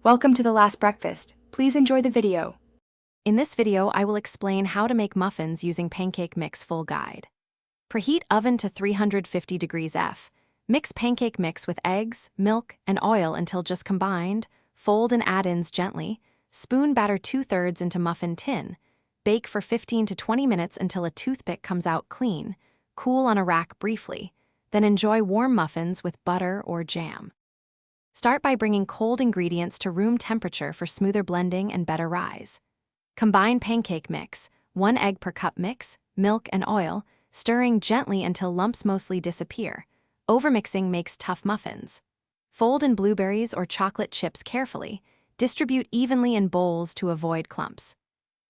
Welcome to The Last Breakfast. Please enjoy the video. In this video, I will explain how to make muffins using pancake mix full guide. Preheat oven to 350 degrees F. Mix pancake mix with eggs, milk, and oil until just combined. Fold and add-ins gently. Spoon batter 2/3 into muffin tin. Bake for 15 to 20 minutes until a toothpick comes out clean. Cool on a rack briefly. Then enjoy warm muffins with butter or jam. Start by bringing cold ingredients to room temperature for smoother blending and better rise. Combine pancake mix, 1 egg per cup mix, milk and oil, stirring gently until lumps mostly disappear. Overmixing makes tough muffins. Fold in blueberries or chocolate chips carefully. Distribute evenly in bowls to avoid clumps.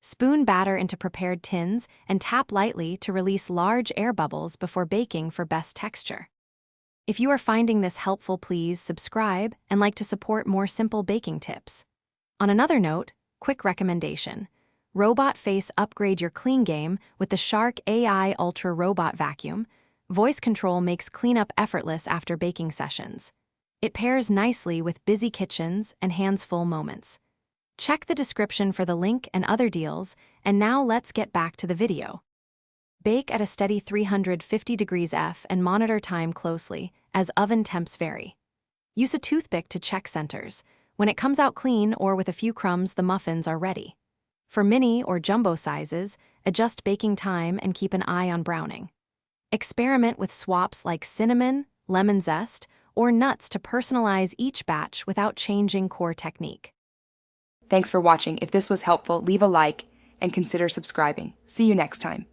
Spoon batter into prepared tins and tap lightly to release large air bubbles before baking for best texture. If you are finding this helpful, please subscribe and like to support more simple baking tips. On another note, quick recommendation. Robot Face upgrade your clean game with the Shark AI Ultra Robot Vacuum. Voice control makes cleanup effortless after baking sessions. It pairs nicely with busy kitchens and hands-full moments. Check the description for the link and other deals, and now let's get back to the video. Bake at a steady 350 degrees F and monitor time closely, as oven temps vary. Use a toothpick to check centers. When it comes out clean or with a few crumbs, the muffins are ready. For mini or jumbo sizes, adjust baking time and keep an eye on browning. Experiment with swaps like cinnamon, lemon zest, or nuts to personalize each batch without changing core technique. Thanks for watching. If this was helpful, leave a like and consider subscribing. See you next time.